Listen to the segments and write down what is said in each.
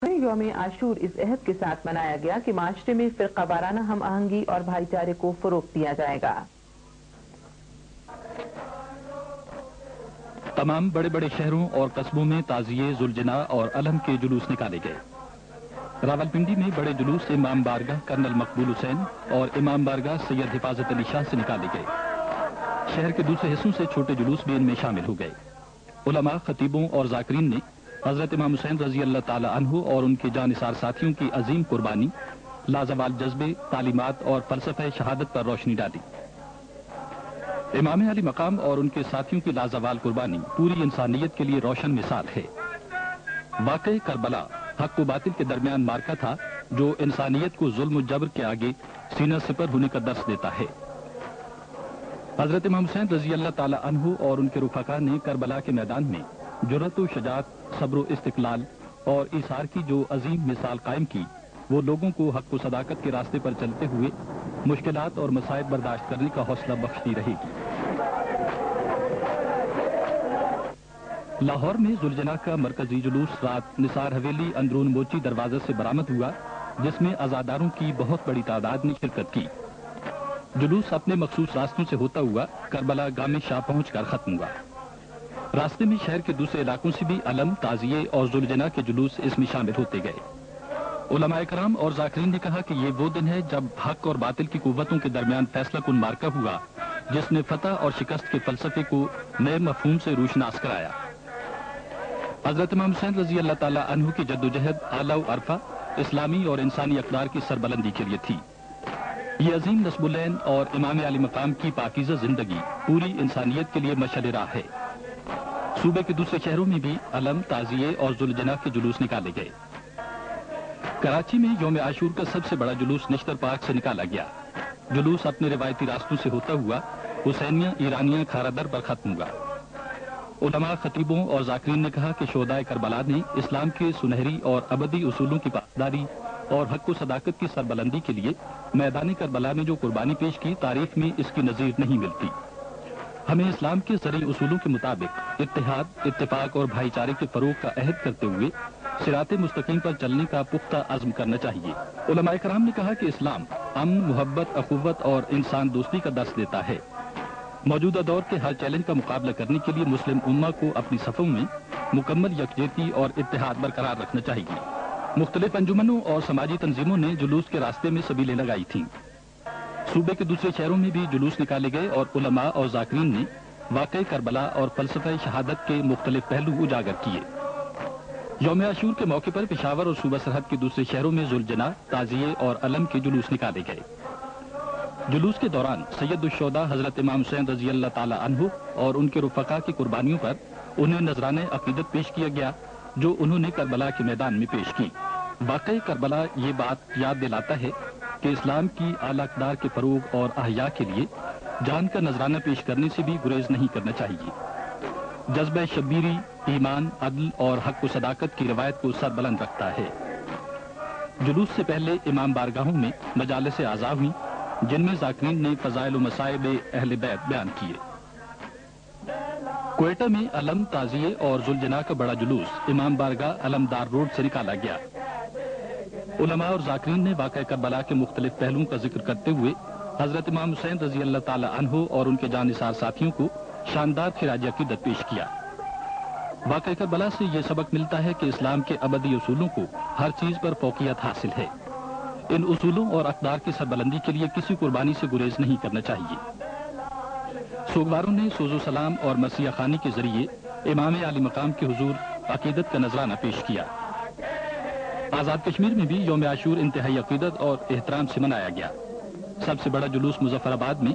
یوم عاشور اس عہد کے ساتھ منایا گیا کہ معاشرے میں فرقہ وارانہ ہم آہنگی اور بھائی چارے کو فروغ دیا جائے گا۔ تمام بڑے بڑے شہروں اور قصبوں میں تعزیے، ذوالجناح اور علم کے جلوس نکالے گئے۔ راولپنڈی میں بڑے جلوس امام بارگاہ کرنل مقبول حسین اور امام بارگاہ سید حفاظت علی شاہ سے نکالے گئے۔ شہر کے دوسرے حصوں سے چھوٹے جلوس بھی ان میں شامل ہو گئے۔ علماء، خطیبوں اور ذاکرین نے حضرت امام حسین رضی اللہ تعالی عنہ اور ان کے جانثار ساتھیوں کی عظیم قربانی، لازوال جذبے، تعلیمات اور فلسفہ شہادت پر روشنی ڈالی۔ امام علی مقام اور ان کے ساتھیوں کی لازوال قربانی پوری انسانیت کے لیے روشن مثال ہے۔ واقعی کربلا حق و باطل کے درمیان مارکا تھا جو انسانیت کو ظلم و جبر کے آگے سینہ سپر ہونے کا درس دیتا ہے۔ حضرت امام حسین رضی اللہ تعالی عنہ اور ان کے رفقا نے کربلا کے میدان میں جرأت و شجاعت، صبر و استقلال اور ایثار کی جو عظیم مثال قائم کی، وہ لوگوں کو حق و صداقت کے راستے پر چلتے ہوئے مشکلات اور مصائب برداشت کرنے کا حوصلہ بخشتی رہے گی۔ لاہور میں ذوالجناح کا مرکزی جلوس رات نثار حویلی اندرون موچی دروازے سے برآمد ہوا، جس میں عزاداروں کی بہت بڑی تعداد نے شرکت کی۔ جلوس اپنے مخصوص راستوں سے ہوتا ہوا کربلا گام شاہ پہنچ کر ختم ہوا۔ راستے میں شہر کے دوسرے علاقوں سے بھی علم، تعزیے اور ذوالجناح کے جلوس اس میں شامل ہوتے گئے۔ علماء کرام اور ذاکرین نے کہا کہ یہ وہ دن ہے جب حق اور باطل کی قوتوں کے درمیان فیصلہ کن مارکا ہوا، جس نے فتح اور شکست کے فلسفے کو نئے مفہوم سے روشناس کرایا۔ حضرت امام حسین رضی اللہ تعالی عنہ کی جدوجہد اعلیٰ و عرفہ اسلامی اور انسانی اقدار کی سربلندی کے لیے تھی۔ یہ عظیم نصب العین اور امام علی مقام کی پاکیزہ زندگی پوری انسانیت کے لیے مشعل راہ ہے۔ صوبے کے دوسرے شہروں میں بھی علم، تعزیے اور ذوالجناح کے جلوس نکالے گئے۔ کراچی میں یوم عاشور کا سب سے بڑا جلوس نشتر پارک سے نکالا گیا۔ جلوس اپنے روایتی راستوں سے ہوتا ہوا حسینیہ ایرانیہ کھارا در پر ختم ہوا۔ علماء، خطیبوں اور ذاکرین نے کہا کہ شہدائے کربلا نے اسلام کے سنہری اور ابدی اصولوں کی پاسداری اور حق و صداقت کی سربلندی کے لیے میدان کربلا میں جو قربانی پیش کی، تاریخ میں اس کی نظیر نہیں ملتی۔ ہمیں اسلام کے زرعی اصولوں کے مطابق اتحاد، اتفاق اور بھائی چارے کے فروغ کا عہد کرتے ہوئے صراط مستقیم پر چلنے کا پختہ عزم کرنا چاہیے۔ علماء کرام نے کہا کہ اسلام امن، محبت، اخوت اور انسان دوستی کا درس دیتا ہے۔ موجودہ دور کے ہر چیلنج کا مقابلہ کرنے کے لیے مسلم امہ کو اپنی صفوں میں مکمل یکجہتی اور اتحاد برقرار رکھنا چاہیے۔ مختلف انجمنوں اور سماجی تنظیموں نے جلوس کے راستے میں سبیلیں لگائی تھیں۔ صوبے کے دوسرے شہروں میں بھی جلوس نکالے گئے اور علماء اور ذاکرین نے واقع کربلا اور فلسفہ شہادت کے مختلف پہلو اجاگر کیے۔ یوم عاشور کے موقع پر پشاور اور صوبہ سرحد کے دوسرے شہروں میں ذوالجناح، تعزیے اور علم کے جلوس نکالے گئے۔ جلوس کے دوران سید الشہداء حضرت امام حسین رضی اللہ تعالی عنہ اور ان کے رفقا کی قربانیوں پر انہیں نذرانہ عقیدت پیش کیا گیا جو انہوں نے کربلا کے میدان میں پیش کی۔ واقعی کربلا یہ بات یاد دلاتا ہے کہ اسلام کی اعلیٰ اقدار کے فروغ اور احیاء کے لیے جان کا نذرانہ پیش کرنے سے بھی گریز نہیں کرنا چاہیے۔ جذبہ شبیری ایمان، عدل اور حق و صداقت کی روایت کو سربلند رکھتا ہے۔ جلوس سے پہلے امام بارگاہوں میں مجالس اعزاء ہوئیں، جن میں ذاکرین نے فضائل و مصائب اہل بیت بیان کیے۔ کوئٹہ میں علم، تعزیے اور ذوالجناح کا بڑا جلوس امام بارگاہ علمدار روڈ سے نکالا گیا۔ علماء اور ذاکرین نے واقعہ کربلا کے مختلف پہلوؤں کا ذکر کرتے ہوئے حضرت امام حسین رضی اللہ تعالی عنہ اور ان کے جانثار ساتھیوں کو شاندار خراج عقیدت پیش کیا۔ واقعہ کربلا سے یہ سبق ملتا ہے کہ اسلام کے ابدی اصولوں کو ہر چیز پر فوقیت حاصل ہے۔ ان اصولوں اور اقدار کی سربلندی کے لیے کسی قربانی سے گریز نہیں کرنا چاہیے۔ سوگواروں نے سوز و سلام اور مرثیہ خوانی کے ذریعے امام علی مقام کے حضور عقیدت کا نذرانہ پیش کیا۔ آزاد کشمیر میں بھی یوم عاشور انتہائی عقیدت اور احترام سے منایا گیا۔ سب سے بڑا جلوس مظفر آباد میں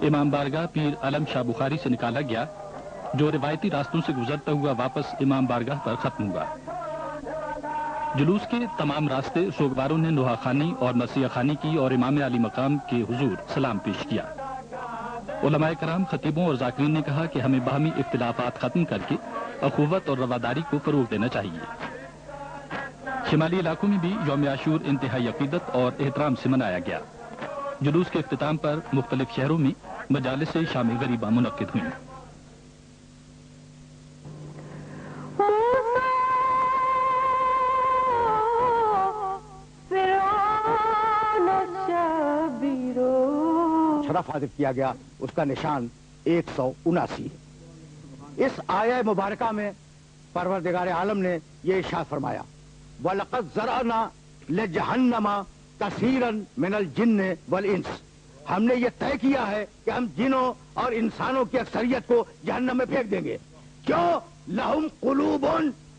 امام بارگاہ پیر علم شاہ بخاری سے نکالا گیا، جو روایتی راستوں سے گزرتا ہوا واپس امام بارگاہ پر ختم ہوا۔ جلوس کے تمام راستے سوگواروں نے نوحہ خوانی اور مرثیہ خوانی کی اور امام علی مقام کے حضور سلام پیش کیا۔ علماء کرام، خطیبوں اور ذاکرین نے کہا کہ ہمیں باہمی اختلافات ختم کر کے اخوت اور رواداری کو فروغ دینا چاہیے۔ شمالی علاقوں میں بھی یوم عاشور انتہائی عقیدت اور احترام سے منایا گیا۔ جلوس کے اختتام پر مختلف شہروں میں مجالس شام غریبہ منعقد ہوئیں۔ شرف حاصل کیا گیا، اس کا نشان 179 ہے۔ اس آیہ مبارکہ میں پروردگار عالم نے یہ ارشاد فرمایا، وَلَقَدْ ذَرَأْنَا لِجَهَنَّمَ كَثِيرًا مِنَ الْجِنِّ وَالْإِنسِ، ہم نے یہ طے کیا ہے کہ ہم جنوں اور انسانوں کی اکثریت کو جہنم میں پھینک دیں گے۔ کیوں؟ لَهُمْ قُلُوبٌ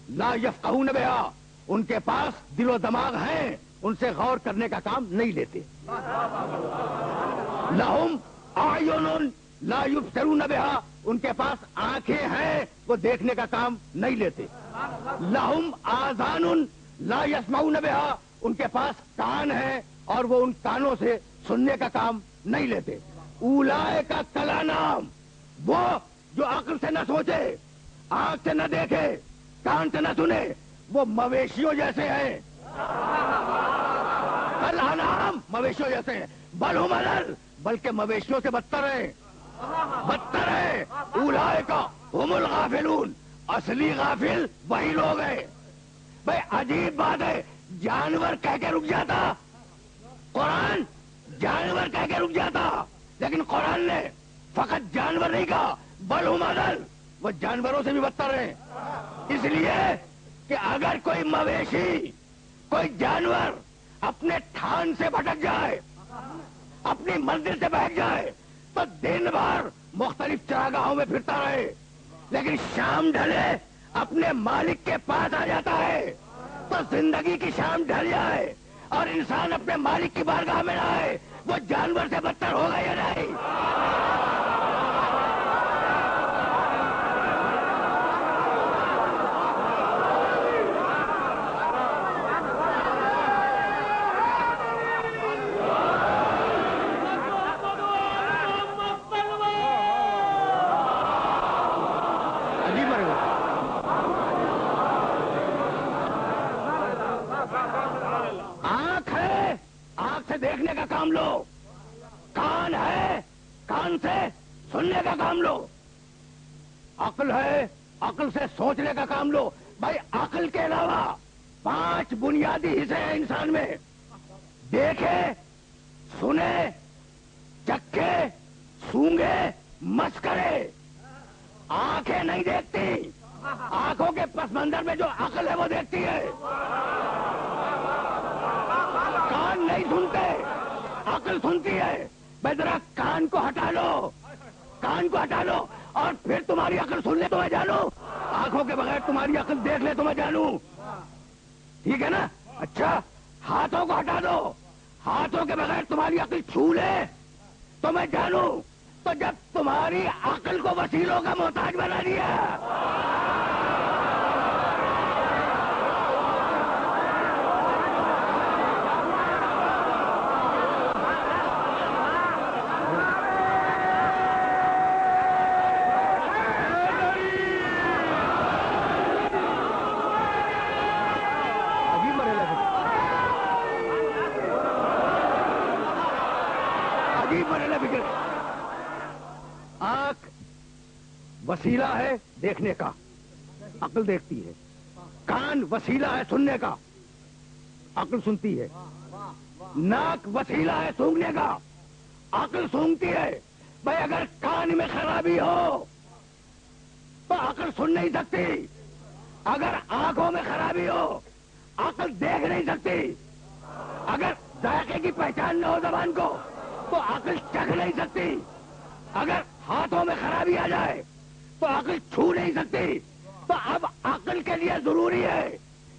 لَا يَفْقَهُونَ بِهَا، ان کے پاس دل و دماغ ہیں، ان سے غور کرنے کا کام نہیں لیتے۔ لَهُمْ أَعْيُنٌ لَا يُبْصِرُونَ بِهَا، ان کے پاس آنکھیں ہیں، وہ دیکھنے کا کام نہیں لیتے۔ لَهُمْ آذَانٌ لَا يَسْمَعُونَ بِهَا، ان کے پاس کان ہیں اور وہ ان کانوں سے سننے کا کام نہیں لیتے۔ اولئک کالانعام، وہ جو عقل سے نہ سوچے، آنکھ سے نہ دیکھے، کان سے نہ سنے، وہ مویشیوں جیسے ہیں۔ کالانعام، مویشیوں جیسے ہیں، بل ہم اضل، بلکہ مویشیوں سے بدتر ہیں، بدتر ہے۔ اولئک ہم الغافلون، اصلی غافل وہی لوگ ہیں۔ بھئی عجیب بات ہے، جانور کہہ کے رک جاتا، قرآن جانور کہہ کے رک جاتا، لیکن قرآن نے فقط جانور نہیں کہا، بل ہم اضل، وہ جانوروں سے بھی بدتر ہیں۔ اس لیے کہ اگر کوئی مویشی، کوئی جانور اپنے ٹھان سے بھٹک جائے، اپنی منزل سے بہک جائے، تو دن بھر مختلف چراگاہوں میں پھرتا رہے، لیکن شام ڈھلے اپنے مالک کے پاس آ جاتا ہے، تو زندگی کی شام ڈھل جائے اور انسان اپنے مالک کی بارگاہ میں نہ آئے، وہ جانور سے بدتر ہوگا یا نہیں؟ آنکھ ہے، آنکھ سے دیکھنے کا کام لو، کان ہے، کان سے سننے کا کام لو، عقل ہے، عقل سے سوچنے کا کام لو۔ بھائی عقل کے علاوہ 5 بنیادی حصے ہیں انسان میں، دیکھے، سنے، چکھے، سونگے، مس کرے۔ آنکھیں نہیں دیکھتی، آنکھوں کے پس منظر میں جو عقل ہے وہ دیکھتی ہے۔ کان نہیں سنتے، عقل سنتی ہے۔ بھائی ذرا کان کو ہٹا لو، کان کو ہٹا لو، اور پھر تمہاری عقل سن لے تو میں جانوں، آنکھوں کے بغیر تمہاری عقل دیکھ لے تو میں جانوں، ٹھیک ہے نا؟ اچھا، ہاتھوں کو ہٹا دو، ہاتھوں کے بغیر تمہاری عقل چھو لے تو میں جانوں۔ تو جب تمہاری عقل کو وسیلوں کا محتاج بنا دیا، آنکھ وسیلہ ہے دیکھنے کا، عقل دیکھتی ہے۔ کان وسیلہ ہے سننے کا، عقل سنتی ہے۔ ناک وسیلہ ہے سونگنے کا، عقل سونگتی ہے۔ بھائی اگر کان میں خرابی ہو تو عقل سن نہیں سکتی، اگر آنکھوں میں خرابی ہو عقل دیکھ نہیں سکتی، اگر ذائقے کی پہچان نہ ہو زبان کو تو عقل چکھ نہیں سکتی، اگر ہاتھوں میں خرابی آ جائے تو عقل چھو نہیں سکتی۔ تو اب عقل کے لیے ضروری ہے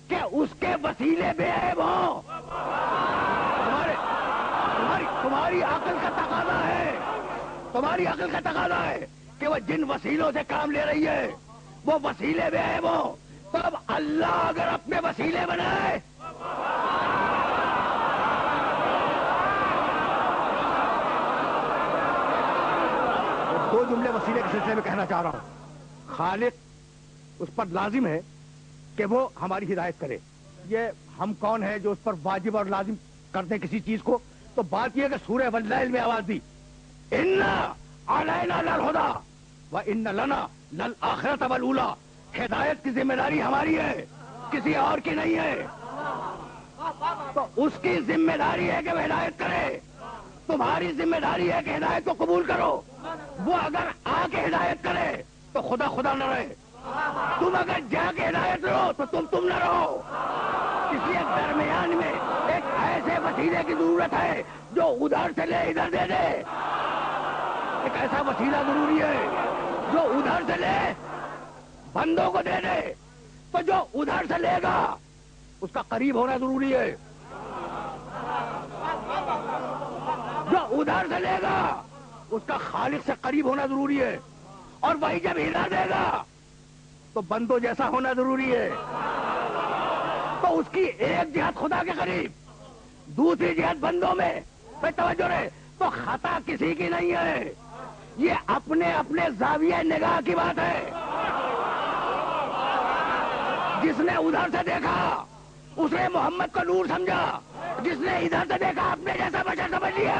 کہ اس کے وسیلے بے عیب ہوں۔ تمہاری عقل کا تقاضا ہے، تمہاری عقل کا تقاضا ہے کہ وہ جن وسیلوں سے کام لے رہی ہے وہ وسیلے بے عیب ہوں۔ تو اب اللہ اگر اپنے وسیلے بنائے، دو جملے وسیلے کے سلسلے میں کہنا چاہ رہا ہوں۔ خالق اس پر لازم ہے کہ وہ ہماری ہدایت کرے، یہ ہم کون ہیں جو اس پر واجب اور لازم کرتے ہیں کسی چیز کو؟ تو بات یہ ہے کہ سورہ واللیل میں آواز دی، اِنَّا عَلَيْنَا لَلْهُدَىٰ وَإِنَّ لَنَا لَلْآخِرَةَ وَالْأُولَىٰ، ہدایت کی ذمہ داری ہماری ہے، کسی اور کی نہیں ہے۔ تو اس کی ذمہ داری ہے کہ وہ ہدایت کرے، تمہاری ذمہ داری ہے کہ ہدایت کو قبول کرو. وہ اگر آ کے ہدایت کرے تو خدا خدا نہ رہے. تم اگر جا کے ہدایت رہو تو تم نہ رہو. اس لیے درمیان میں ایک ایسے وسیلے کی ضرورت ہے جو ادھر سے لے ادھر دے دے. ایک ایسا وسیلہ ضروری ہے جو ادھر سے لے بندوں کو دے دے. تو جو ادھر سے لے گا اس کا قریب ہونا ضروری ہے. جو ادھر سے لے گا اس کا خالق سے قریب ہونا ضروری ہے. اور وہی جب ہلا دے گا تو بندوں جیسا ہونا ضروری ہے. تو اس کی ایک جہت خدا کے قریب, دوسری جہت بندوں میں. بھائی توجہ رہے, تو خطا کسی کی نہیں ہے, یہ اپنے اپنے زاویہ نگاہ کی بات ہے. جس نے ادھر سے دیکھا اس نے محمد کو نور سمجھا, جس نے ادھر سے دیکھا اپنے جیسا بشر سمجھ لیا.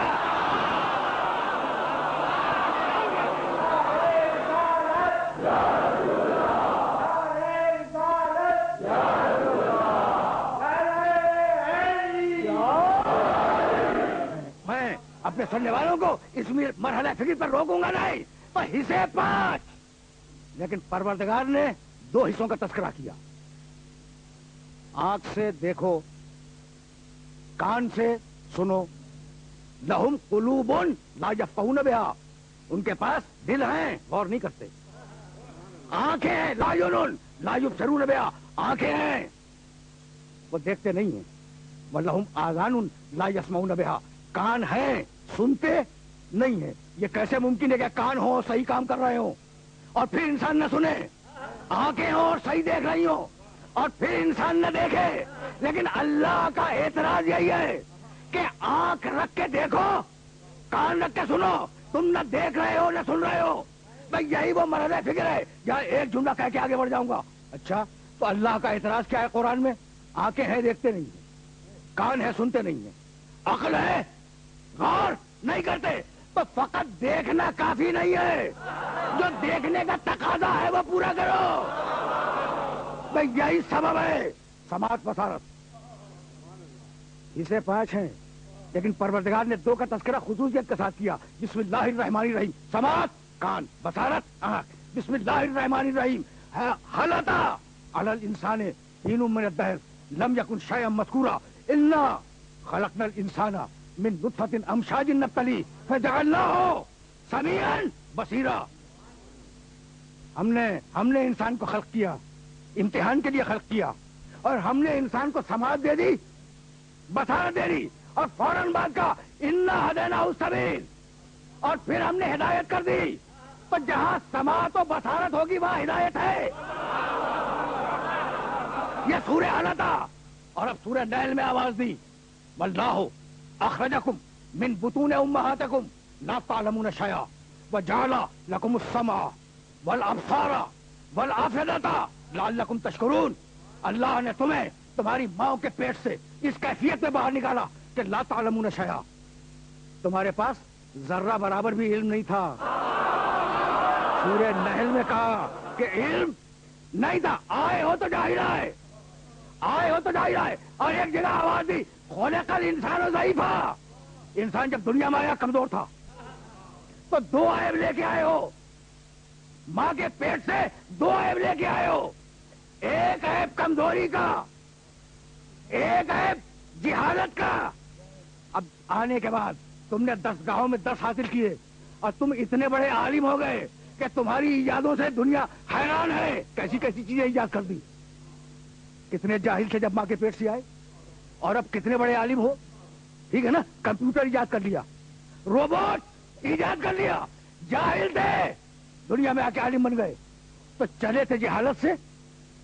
میں اپنے سننے والوں کو اس مرحلہ فکر پر روکوں گا نہیں. تو حصے 5, لیکن پروردگار نے 2 حصوں کا تذکرہ کیا. آنکھ سے دیکھو, کان سے سنو. لہم قلوب لا یفقہون بہا, ان کے پاس دل ہیں غور نہیں کرتے. آنکھیں ہیں لا یعلمون لا یبصرون بہا, آنکھیں ہیں وہ دیکھتے نہیں ہیں. ولہم آذان لا یسمعون بہا, کان ہیں سنتے نہیں ہیں. یہ کیسے ممکن ہے کہ کان ہو صحیح کام کر رہے ہوں اور پھر انسان نہ سنے, آنکھیں ہوں اور صحیح دیکھ رہی ہوں اور پھر انسان نہ دیکھے. لیکن اللہ کا اعتراض یہی ہے کہ آنکھ رکھ کے دیکھو, کان رکھ کے سنو, تم نہ دیکھ رہے ہو نہ سن رہے ہو. بھائی یہی وہ مرحلہ فکر ہے جہاں ایک جملہ کہہ کے آگے بڑھ جاؤں گا. اچھا تو اللہ کا اعتراض کیا ہے قرآن میں؟ آنکھیں ہیں دیکھتے نہیں ہیں, کان ہے سنتے نہیں ہیں, عقل ہے غور نہیں کرتے. تو فقط دیکھنا کافی نہیں ہے, جو دیکھنے کا تقاضا ہے وہ پورا کرو. بھائی یہی سبب ہے سماعت بصارت. اسے 5 ہیں لیکن پروردگار نے 2 کا تذکرہ خصوصیت کے ساتھ کیا. بسم اللہ الرحمن الرحیم, سماعت کان, بصارت آنکھ. بسم اللہ الرحمن الرحیم. هل أتى على الإنسان حين من الدهر لم يكن شيئا مذكورا إنا خلقنا الإنسان من نطفة أمشاج نبتليه فجعلناه سميعا بصيرا. ہم نے انسان کو خلق کیا, امتحان کے لیے خلق کیا, اور ہم نے انسان کو سماعت دے دی, بصارت دے دی, اور فوراً بعد کا انا ہدیناہ السبیل, اور پھر ہم نے ہدایت کر دی. تو جہاں سماعت و بصارت ہوگی وہاں ہدایت ہے. یہ سورہ علتا, اور اب سورہ نیل میں آواز دی. واللہ اخرجکم من بطون امہاتکم لا تعلمون شیئا وجعل لکم السمع والابصار والافئدۃ لعلکم تشکرون. اللہ نے تمہیں تمہاری ماں کے پیٹ سے اس کیفیت میں باہر نکالا کہ لا تعلمون شیئا, تمہارے پاس ذرہ برابر بھی علم نہیں تھا. سورہ نحل میں کہا کہ علم نہیں تھا, آئے ہو تو جاہل آئے, آئے ہو تو جاہل آئے. اور ایک جگہ آواز دی خلق الانسان ضعیفا, انسان جب دنیا میں آیا کمزور تھا. تو 2 عیب لے کے آئے ہو, ماں کے پیٹ سے 2 عیب لے کے آئے ہو. ایک عیب کمزوری کا, ایک عیب جہالت کا. اب آنے کے بعد تم نے 10 گاہوں میں 10 حاصل کیے اور تم اتنے بڑے عالم ہو گئے کہ تمہاری ایجادوں سے دنیا حیران ہے. کیسی کیسی چیزیں ایجاد کر دی. کتنے جاہل تھے جب ماں کے پیٹ سے آئے, اور اب کتنے بڑے عالم ہو. ٹھیک ہے نا, کمپیوٹر ایجاد کر لیا, روبوٹ ایجاد کر لیا. جاہل تھے دنیا میں آ کے عالم بن گئے. تو چلے تھے جہالت سے,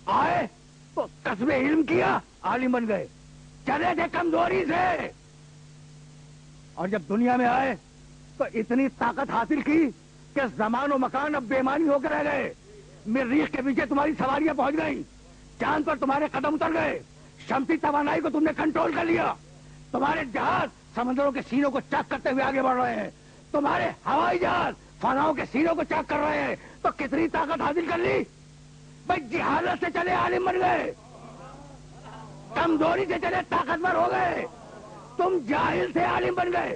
آئے تو کسب علم کیا, عالم بن گئے. چلے تھے کمزوری سے, اور جب دنیا میں آئے تو اتنی طاقت حاصل کی کہ زمان و مکان اب بےمانی ہو کے رہ گئے. مریخ کے پیچھے تمہاری سواریاں پہنچ گئیں, چاند پر تمہارے قدم اتر گئے, شمسی توانائی کو تم نے کنٹرول کر لیا. تمہارے جہاز سمندروں کے سینوں کو چاک کرتے ہوئے آگے بڑھ رہے ہیں. تمہارے ہوائی جہاز فضاؤں کے سینوں کو چاک کر رہے ہیں. تو کتنی طاقت حاصل کر لی. بھائی جہالت سے چلے عالم بن گئے, کمزوری سے چلے طاقتور ہو گئے. تم جاہل سے عالم بن گئے.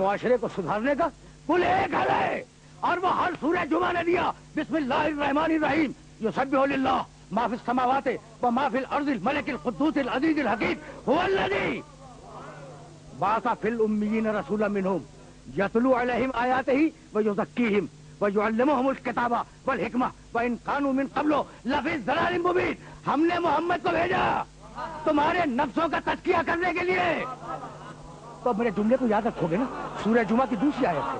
معاشرے کو سدھارنے کا کل ایک حل ہے، اور وہ ہر سورہ جمعہ نے دیا بسم اللہ الرحمن الرحیم یسبح للہ ما فی السماوات و ما فی الارض الملک القدوس العزیز الحکیم هو الذی بعث فی الامیین رسولا منهم یتلو علیہم آیاتہ ویزکیہم ویعلمہم الکتاب والحکمہ وان کانوا من قبل لفی ضلال مبین. ہم نے محمد کو بھیجا تمہارے نفسوں کا تزکیہ کرنے کے لیے. تو میرے جملے کو یاد رکھو گے نا؟ سورہ جمعہ کی دوسری آیت ہے،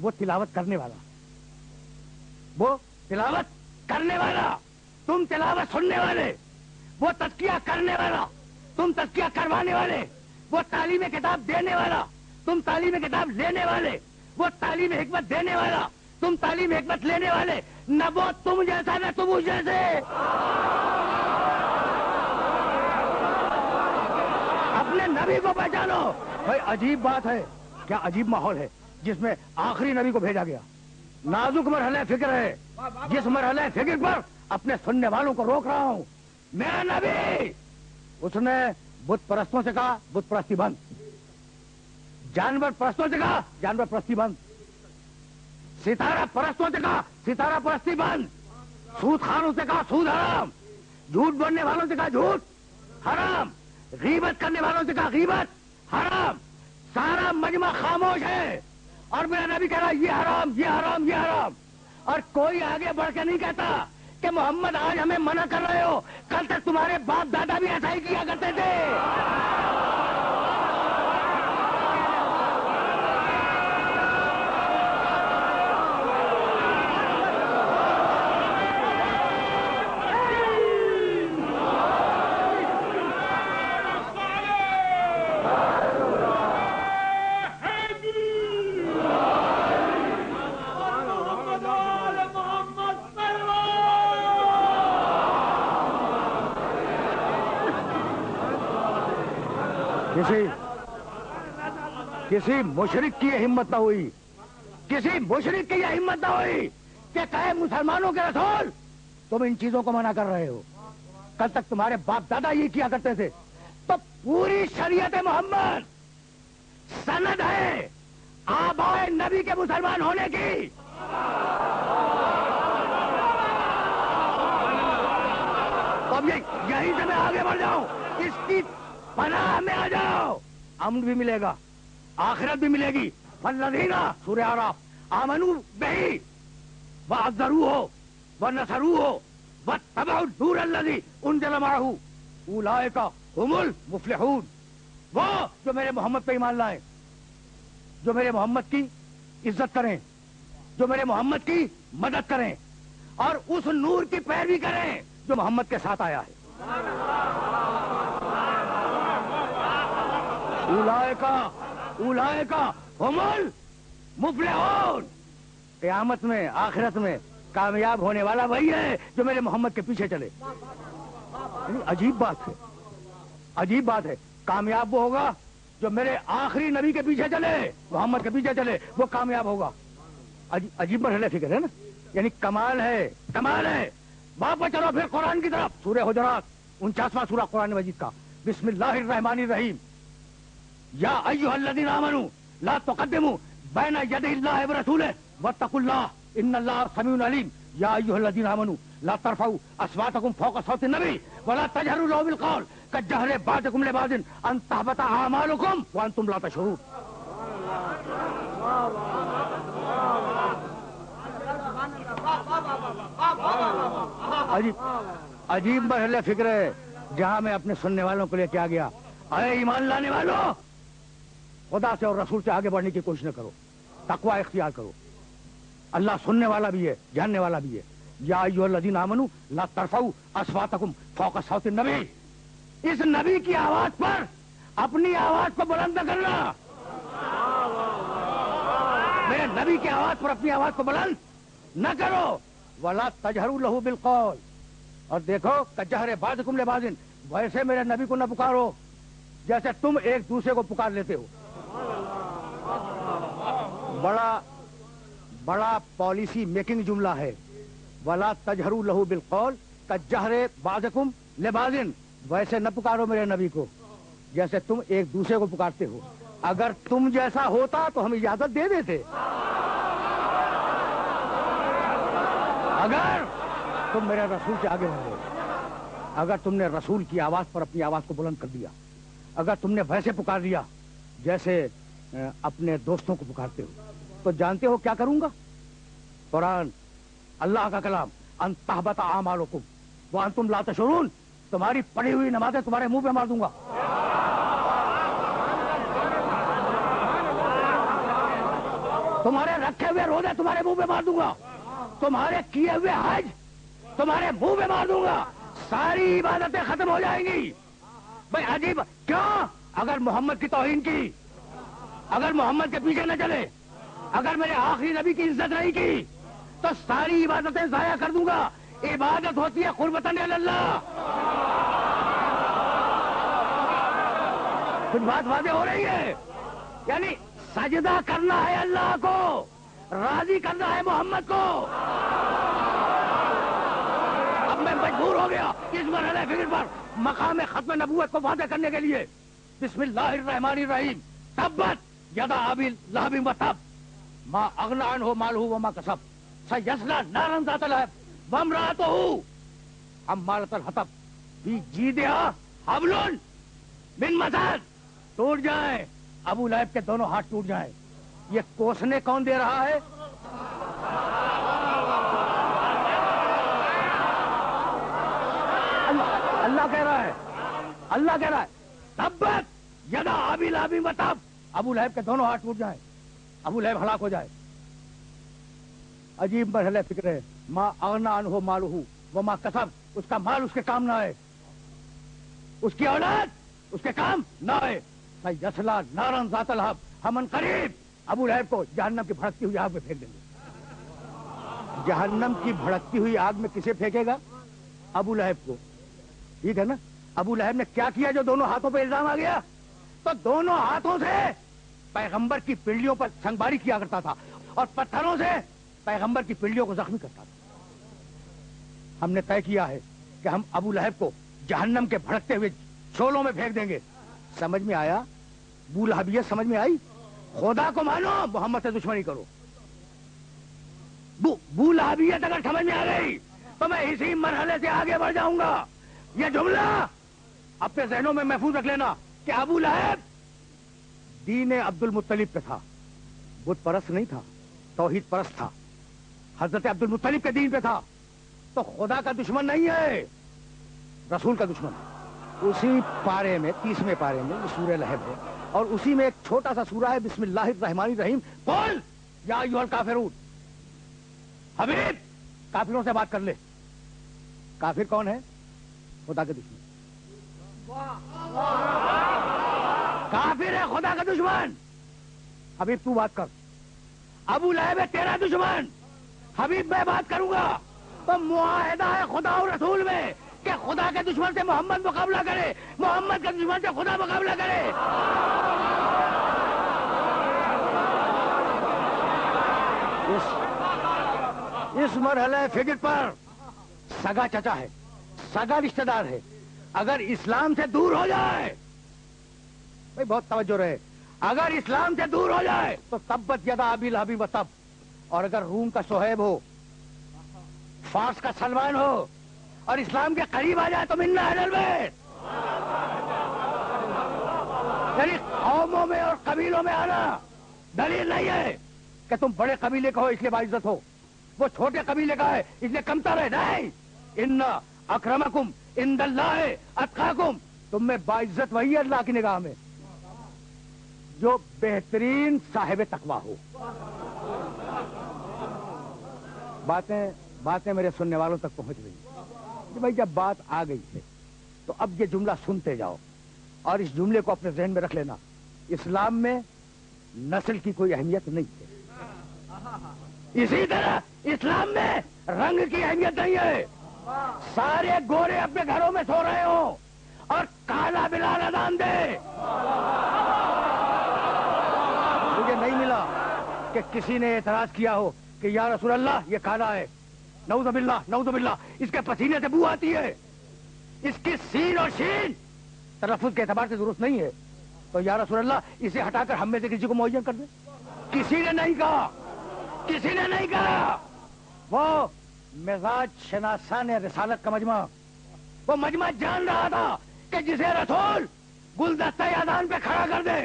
وہ تلاوت کرنے والا، وہ تلاوت کرنے والا، تم تلاوت سننے والے، وہ تزکیہ کرنے والا، تم تزکیہ کروانے والے، وہ تعلیم کتاب دینے والا، تم تعلیم کتاب لینے والے، وہ تعلیم حکمت دینے والا، تم تعلیم حکمت لینے والے. نہ وہ تم جیسا نہ تم اس جیسے. اپنے نبی کو پہچانو. بھائی عجیب بات ہے، کیا عجیب ماحول ہے جس میں آخری نبی کو بھیجا گیا. نازک مرحلہ فکر ہے، جس مرحلہ فکر پر اپنے سننے والوں کو روک رہا ہوں. میرا نبی، اس نے بت پرستوں سے کہا بت پرستی بند، جانور پرستوں سے کہا جانور پرستی بند، ستارہ پرستوں سے کہا ستارہ پرستی بند، سود خانوں سے کہا سود حرام، جھوٹ بولنے والوں سے کہا جھوٹ حرام، غیبت کرنے والوں سے کہا غیبت حرام. سارا مجمع خاموش ہے اور میرا نبی کہہ رہا یہ حرام یہ حرام یہ حرام. اور کوئی آگے بڑھ کے نہیں کہتا کہ محمد آج ہمیں منع کر رہے ہو، کل تک تمہارے باپ دادا بھی ایسا ہی کیا کرتے تھے. کسی مشرک کی یہ ہمت نہ ہوئی، کسی مشرک کی یہ ہمت نہ ہوئی کہ کہے مسلمانوں کے رسول تم ان چیزوں کو منع کر رہے ہو، کل تک تمہارے باپ دادا یہ کیا کرتے تھے. تو پوری شریعت محمد سند ہے آبائے نبی کے مسلمان ہونے کی. اب یہیں سے میں آگے بڑھ جاؤں، اس کی پناہ میں آ جاؤ. امن بھی ملے گا، آخرت بھی ملے گی. والذین سورہ اعراف آمنوا بہ وعزروہ ونصروہ واتبعوا النور الذی انزل معہ اولئک هم المفلحون. وہ جو میرے محمد پہ ایمان لائیں، جو میرے محمد کی عزت کریں، جو میرے محمد کی مدد کریں اور اس نور کی پیروی کریں جو محمد کے ساتھ آیا ہے. اولئک هم المفلحون. قیامت میں آخرت میں کامیاب ہونے والا وہی ہے جو میرے محمد کے پیچھے چلے. عجیب بات ہے، عجیب بات ہے. کامیاب وہ ہوگا جو میرے آخری نبی کے پیچھے چلے، محمد کے پیچھے چلے، وہ کامیاب ہوگا. عجیب مرحلہ فکر ہے نا، یعنی کمال ہے، کمال ہے. واپس چلو پھر قرآن کی طرف. سورہ حجرات 49واں سورہ قرآن مجید کا. بسم اللہ الرحمن الرحیم. یا ایھا الذین آمنوا لا تقدموا بین یدی اللہ ورسولہ واتقوا اللہ ان اللہ سمیع علیم. یا ایھا الذین آمنوا لا ترفعوا اصواتکم فوق صوت النبی ولا تجهروا له بالقول كجهر بعضکم لبعض ان تحبط اعمالکم وانتم لا تشعرون. عجیب مرحلہ فکر ہے جہاں میں اپنے سننے والوں کو لے کے آ گیا. اے ایمان لانے والوں، خدا سے اور رسول سے آگے بڑھنے کی کوشش نہ کرو، تقوی اختیار کرو. اللہ سننے والا بھی ہے، جاننے والا بھی ہے. یا ایھا الذین آمنوا لا ترفعوا اصواتکم فوق صوت النبی. اس نبی کی آواز پر اپنی آواز کو بلند نہ کرنا. میرے نبی کی آواز پر اپنی آواز کو بلند نہ کرو. ولا تجہروا لہ بالقول. اور دیکھو کجہر بعضکم لبعض، ویسے میرے نبی کو نہ پکارو جیسے تم ایک دوسرے کو پکار لیتے ہو. بڑا پالیسی میکنگ جملہ ہے. ولا تجہروا لہ بالقول کجہر بعضکم لبعض، ویسے نہ پکارو میرے نبی کو جیسے تم ایک دوسرے کو پکارتے ہو. اگر تم جیسا ہوتا تو ہم اجازت دے دیتے. اگر تم میرے رسول سے آگے بڑھ گئے، اگر تم نے رسول کی آواز پر اپنی آواز کو بلند کر دیا، اگر تم نے ویسے پکار دیا جیسے اپنے دوستوں کو پکارتے ہو، تو جانتے ہو کیا کروں گا؟ قرآن اللہ کا کلام، ان تحبط اعمالکم وانتم لا تشعرون، تمہاری پڑھی ہوئی نمازیں تمہارے منہ پہ مار دوں گا. تمہارے رکھے ہوئے روزے تمہارے منہ پہ مار دوں گا، تمہارے کیے ہوئے حج تمہارے منہ پہ مار دوں گا، ساری عبادتیں ختم ہو جائیں گی. بھائی عجیب کیوں؟ اگر محمد کی توہین کی، اگر محمد کے پیچھے نہ چلے، اگر میرے آخری نبی کی عزت نہیں کی، تو ساری عبادتیں ضائع کر دوں گا. عبادت ہوتی ہے قربتاً اللہ. کچھ بات واضح ہو رہی ہے؟ یعنی سجدہ کرنا ہے اللہ کو، راضی کرنا ہے محمد کو. اب میں مجبور ہو گیا اس مرحلے فکر پر مقام ختم نبوت کو واضح کرنے کے لیے. بسم اللہ الرحمن الرحیم. تبت یدا ابی لہب وتب ما اغنی عنہ مالہ وما کسب سیصلی نارا ذات لہب وامرأتہ حمالۃ الحطب فی جیدہا حبل من مسد. ٹوٹ جائیں ابو لہب کے دونوں ہاتھ ٹوٹ جائیں. یہ کوسنے کون دے رہا ہے؟ اللہ کہہ رہا ہے، اللہ کہہ رہا ہے تبت یدا ابی لہب وتب. ابو لہب کے دونوں ہاتھ ٹوٹ جائیں، ابو لہب ہلاک ہو جائے. عجیب مرحلہ فکر ہے. ما اغنی عنہ مالہ وما کسب، اس کا مال اس کے کام نہ آئے، اس کی اولاد اس کے کام نہ آئے. سیصلی نارا ذات لہب، ہم ان قریب ابو لہب کو جہنم کی بھڑکتی ہوئی آگ میں پھینک دیں گے. جہنم کی بھڑکتی ہوئی آگ میں کسے پھینکے گا؟ ابو لہب کو. ٹھیک ہے نا؟ ابو لہب نے کیا کیا جو دونوں ہاتھوں پہ الزام آ گیا؟ تو دونوں ہاتھوں سے پیغمبر کی پنڈلیوں پر سنگباری کیا کرتا تھا اور پتھروں سے پیغمبر کی پنڈلیوں کو زخمی کرتا تھا. ہم نے طے کیا ہے کہ ہم ابو لہب کو جہنم کے بھڑکتے ہوئے شولوں میں پھینک دیں گے. سمجھ میں آیا؟ بو لہبیت سمجھ میں آئی؟ خدا کو مانو، محمد سے دشمنی کرو. بو لہبیت اگر سمجھ میں آ گئی تو میں اسی مرحلے سے آگے بڑھ جاؤں گا. یہ جملہ اپنے ذہنوں میں محفوظ رکھ لینا کہ ابو لہب دین عبد المطلب پہ تھا، بت پرست نہیں تھا، توحید پرست تھا، حضرت عبد المطلب کے دین پہ تھا. تو خدا کا دشمن نہیں ہے، رسول کا دشمن ہے. اسی پارے میں 30ویں پارے میں سورہ لہب ہے اور اسی میں ایک چھوٹا سا سورہ ہے بسم اللہ الرحمن الرحیم. قل یا ایھا الکافرون. حبیب کافروں سے بات کر لے. کافر کون ہے؟ خدا کے دشمن. کافر ہے خدا کا دشمن. حبیب تو بات کر. ابو لہب ہے تیرا دشمن. حبیب میں بات کروں گا. تو معاہدہ ہے خدا اور رسول میں کہ خدا کے دشمن سے محمد مقابلہ کرے، محمد کے دشمن سے خدا مقابلہ کرے. اس مرحلہ فکر پر سگا چچا ہے، سگا رشتہ دار ہے، اگر اسلام سے دور ہو جائے، بھائی بہت توجہ رہے، اگر اسلام سے دور ہو جائے تو تبت یدا ابی لہب وتب. اور اگر روم کا صہیب ہو، فارس کا سلمان ہو اور اسلام کے قریب آ جائے تو منا اہل البیت. یعنی قوموں میں اور قبیلوں میں آنا دلیل نہیں ہے کہ تم بڑے قبیلے کا ہو اس لیے باعزت ہو، وہ چھوٹے قبیلے کا ہے اس لیے کمتر ہے. نہیں، ان اکرمکم عند اللہ اتقاکم. تم میں باعزت وہی ہے اللہ کی نگاہ میں جو بہترین صاحب تقویٰ ہو. باتیں میرے سننے والوں تک پہنچ رہی ہیں کہ بھائی جب بات آ گئی ہے تو اب یہ جملہ سنتے جاؤ اور اس جملے کو اپنے ذہن میں رکھ لینا. اسلام میں نسل کی کوئی اہمیت نہیں ہے، اسی طرح اسلام میں رنگ کی اہمیت نہیں ہے. سارے گورے اپنے گھروں میں سو رہے ہوں اور کالا بلال اذان دے. مجھے نہیں ملا کہ کسی نے اعتراض کیا ہو کہ یا رسول اللہ یہ کالا ہے، نعوذ باللہ نعوذ باللہ، اس کے پسینے سے بو آتی ہے، اس کی سین اور شین تلفظ کے اعتبار سے درست نہیں ہے. تو یا رسول اللہ اسے ہٹا کر ہم میں سے کسی کو معین کر دیں. کسی نے نہیں کہا, کسی نے نہیں کہا. وہ مزاج شناسان رسالت کا مجمع, وہ مجمع جان رہا تھا کہ جسے رسول گلدستہ اذان پہ کھڑا کر دے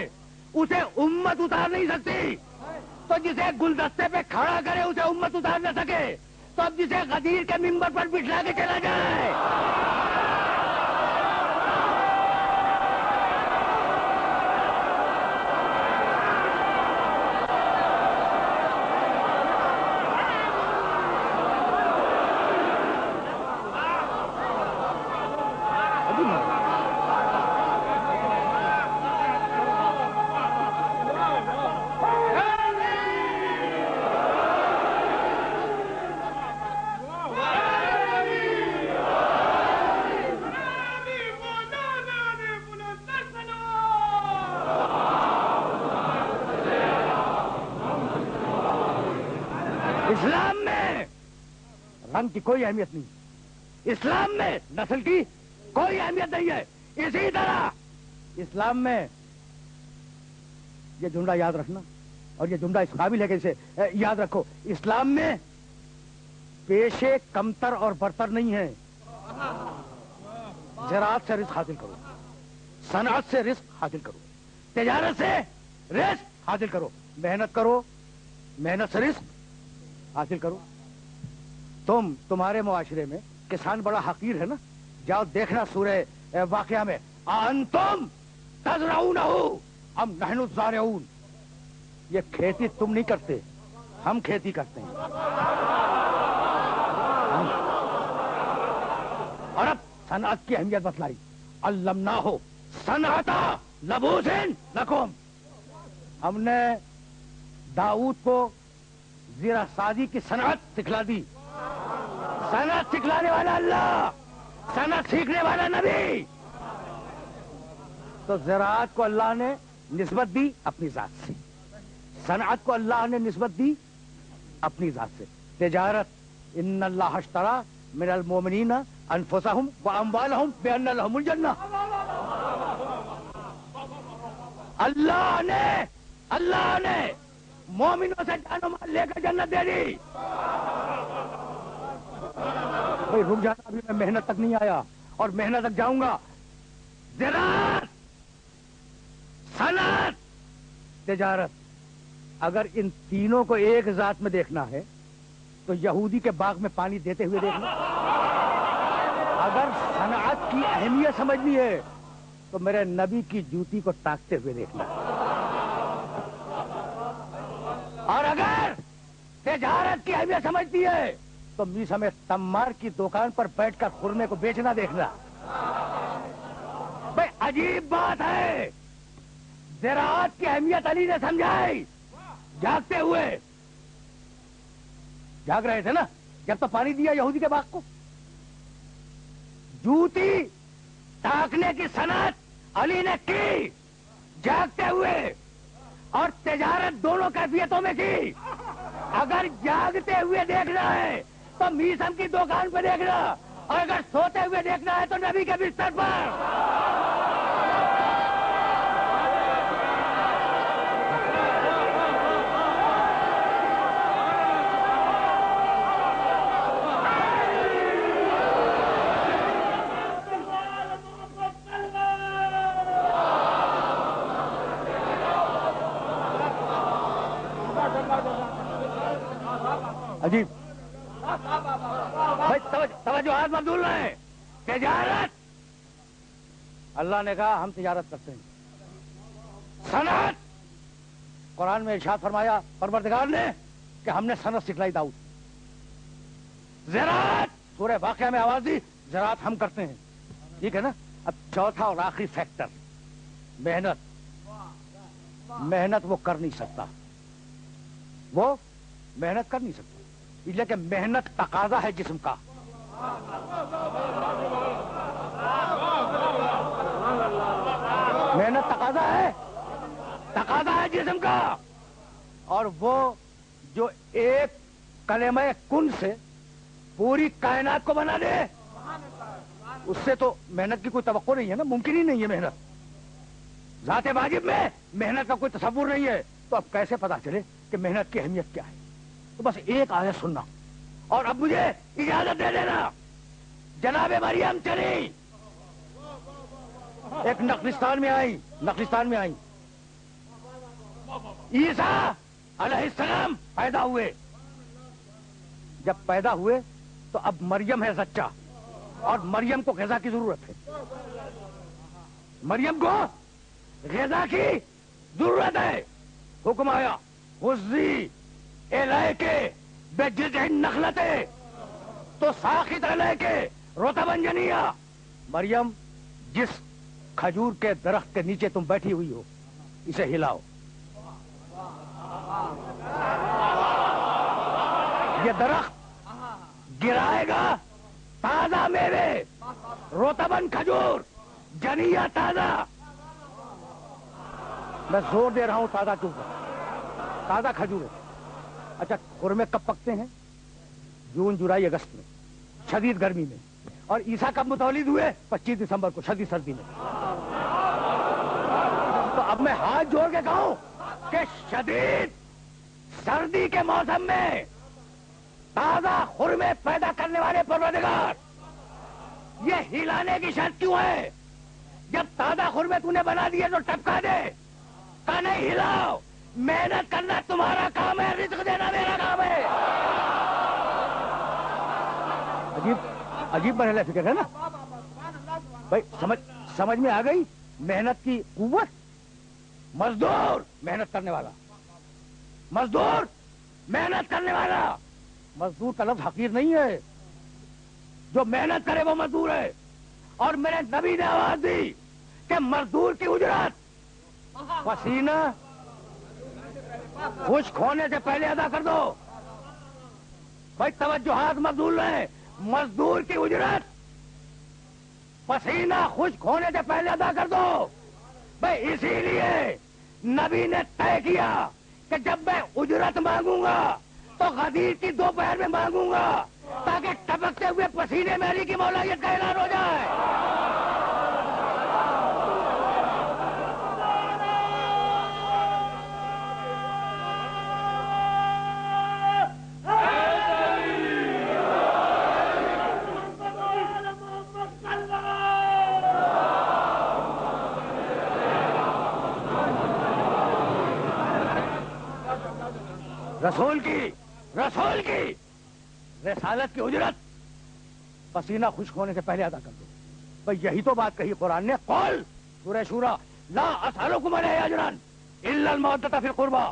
اسے امت اتار نہیں سکتی, تو جسے گلدستے پہ کھڑا کرے اسے امت اتار نہ سکے, تو اب جسے غدیر کے ممبر پر بٹھلا کے چلا جائے. اسلام میں رنگ کی کوئی اہمیت نہیں, اسلام میں نسل کی کوئی اہمیت نہیں ہے. اسی طرح اسلام میں یہ جملہ یاد رکھنا, اور یہ جملہ اس قابل ہے کہ اسے یاد رکھو, اسلام میں پیشے کمتر اور برتر نہیں ہے. زراعت سے رزق حاصل کرو, صنعت سے رزق حاصل کرو, تجارت سے رزق حاصل کرو, محنت کرو, محنت سے رزق حاصل کرو. تمہارے معاشرے میں کسان بڑا حقیر ہے نا, جاؤ دیکھنا سورہ واقعہ میں, انتم تزرعونہ ام نحن الزارعون, یہ کھیتی تم نہیں کرتے, ہم کھیتی کرتے ہیں. اور اب صنعت کی اہمیت بتلائی, علمناہ صنعت لبوس لکم, ہم نے داؤد کو زیرہ سازی کی صنعت سکھلا دی. صنعت سکھلانے والا اللہ, صنعت سیکھنے والا نبی. تو زراعت کو اللہ نے نسبت دی اپنی ذات سے, صنعت کو اللہ نے نسبت دی اپنی ذات سے. تجارت, ان اللہ اشترى من المؤمنین انفسهم واموالهم بان لهم الجنہ, اللہ نے مومنوں سے جان و مال لے کر جنت دے دی. بھائی رک جانا, ابھی میں محنت تک نہیں آیا اور محنت تک جاؤں گا. زراعت, صنعت, تجارت, اگر ان تینوں کو ایک ذات میں دیکھنا ہے تو یہودی کے باغ میں پانی دیتے ہوئے دیکھنا. اگر صنعت کی اہمیت سمجھنی ہے تو میرے نبی کی جوتی کو تاکتے ہوئے دیکھنا. اور اگر تجارت کی اہمیت سمجھتی ہے تو میسا میں تمار کی دکان پر بیٹھ کر خورمے کو بیچنا دیکھنا. بھائی عجیب بات ہے, زراعت کی اہمیت علی نے سمجھائی جاگتے ہوئے. جاگ رہے تھے نا جب تو پانی دیا یہودی کے باغ کو. جوتی تاکنے کی صنعت علی نے کی جاگتے ہوئے, اور تجارت دونوں کیفیتوں میں کی. اگر جاگتے ہوئے دیکھنا ہے تو میسم کی دکان پہ دیکھنا, اور اگر سوتے ہوئے دیکھنا ہے تو نبی کے بستر پر. عجیب بھائی, توجہ مبذول رہے. تجارت, اللہ نے کہا ہم تجارت کرتے ہیں. صنعت, قرآن میں ارشاد فرمایا پروردگار نے کہ ہم نے صنعت سکھلائی داؤد. زراعت, سورہ واقعہ میں آواز دی زراعت ہم کرتے ہیں. ٹھیک ہے نا. اب چوتھا اور آخری فیکٹر محنت. محنت وہ کر نہیں سکتا, وہ محنت کر نہیں سکتا, اس لیے کہ محنت تقاضا ہے جسم کا. محنت تقاضا ہے جسم کا. اور وہ جو ایک کلمہ کن سے پوری کائنات کو بنا دے, اس سے تو محنت کی کوئی توقع نہیں ہے نا, ممکن ہی نہیں ہے محنت. ذات واجب میں محنت کا کوئی تصور نہیں ہے تو اب کیسے پتا چلے کہ محنت کی اہمیت کیا ہے؟ تو بس ایک آیت سننا اور اب مجھے اجازت دے دینا. جناب مریم چلی ایک نخلستان میں آئی. عیسیٰ علیہ السلام پیدا ہوئے. جب پیدا ہوئے تو اب مریم ہے زچہ اور مریم کو غذا کی ضرورت ہے. مریم کو غذا کی ضرورت ہے. حکم آیا حزی الیک بجذع النخلۃ تو ساقط الیک رطبا جنیا. مریم جس کھجور کے درخت کے نیچے تم بیٹھی ہوئی ہو اسے ہلاؤ. یہ درخت گرائے گا تازہ میوے رطبن کھجور جنیا تازہ. میں زور دے رہا ہوں تازہ کیوں؟ تازہ کھجور ہے. اچھا خرمے کب پکتے ہیں؟ جون جولائی اگست میں شدید گرمی میں. اور عیسیٰ کب متولد ہوئے؟ 25 دسمبر کو شدید سردی میں. تو اب میں ہاتھ جوڑ کے کہوں کہ شدید سردی کے موسم میں تازہ خرمے پیدا کرنے والے پروردگار یہ ہلانے کی شرط کیوں ہے؟ جب تازہ خرمے تو نے بنا دیے تو ٹپکا دے. کہ نہیں ہلاؤ. محنت کرنا تمہارا کام ہے, رزق دینا میرا کام ہے. عجیب مرحلہ فکر ہے نا بھائی. سمجھ میں آ گئی محنت کی قوت. مزدور محنت کرنے والا, مزدور محنت کرنے والا. مزدور کا لفظ حقیر نہیں ہے. جو محنت کرے وہ مزدور ہے. اور میرے نبی نے آواز دی کہ مزدور کی اجرت پسینہ خشک ہونے سے پہلے ادا کر دو. بھائی توجہات مزدور ہیں. مزدور کی اجرت پسینہ خشک ہونے سے پہلے ادا کر دو. بھائی اسی لیے نبی نے طے کیا کہ جب میں اجرت مانگوں گا تو غدیر کی دوپہر میں مانگوں گا تاکہ ٹپکتے ہوئے پسینے میں علی کی مولایت کا اعلان ہو جائے. رسول کی رسالت کی اجرت پسینہ خشک ہونے سے پہلے ادا کر دو. بھئی یہی تو بات کہی قرآن نے. قول سورہ شورا لا اسألکم علیہ اجرا الا المودۃ فی القربى.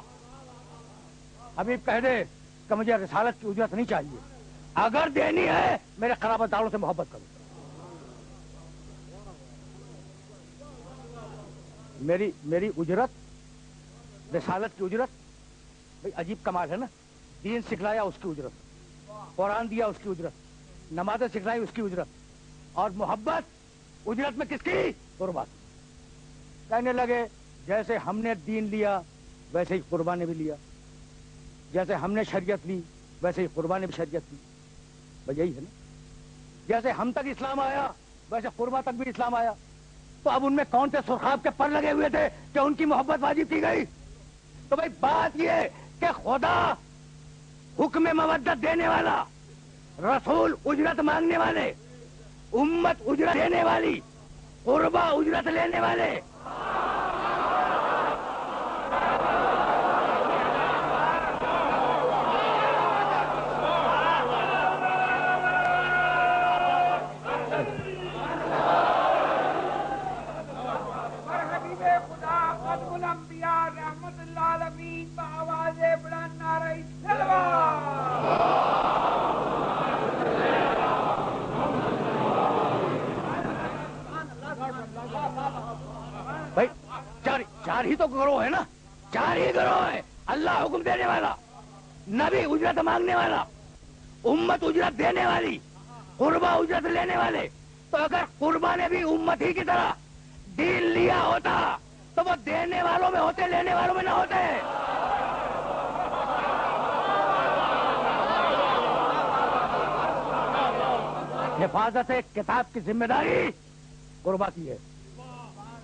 حبیب کہہ دے کہ مجھے رسالت کی اجرت نہیں چاہیے, اگر دینی ہے میرے قرابت داروں سے محبت کرو. میری اجرت رسالت کی اجرت. بھئی عجیب کمال ہے نا. دین سکھلایا اس کی اجرت, قرآن دیا اس کی اجرت, نمازیں سکھلائی اس کی اجرت, اور محبت اجرت میں کس کی؟ قربان. کہنے لگے جیسے ہم نے دین لیا ویسے ہی قربان نے بھی لیا, جیسے ہم نے شریعت لی ویسے ہی قربان نے بھی شریعت لی. بھئی یہی ہے نا. جیسے ہم تک اسلام آیا ویسے قربا تک بھی اسلام آیا. تو اب ان میں کون سے سرخاب کے پر لگے ہوئے تھے کہ ان کی محبت واجب کی گئی؟ تو بھئی بات یہ کہ خدا حکم مودت دینے والا, رسول اجرت مانگنے والے, امت اجرت دینے والی, قربا اجرت لینے والے. بھائی چار ہی تو گروہ ہے نا, 4 ہی گروہ ہے. اللہ حکم دینے والا, نبی اجرت مانگنے والا, امت اجرت دینے والی, قربا اجرت لینے والے. تو اگر قربا نے بھی امت ہی کی طرح دین لیا ہوتا تو وہ دینے والوں میں ہوتے, لینے والوں میں نہ ہوتے. حفاظت کتاب کی ذمہ داری قربا کی ہے.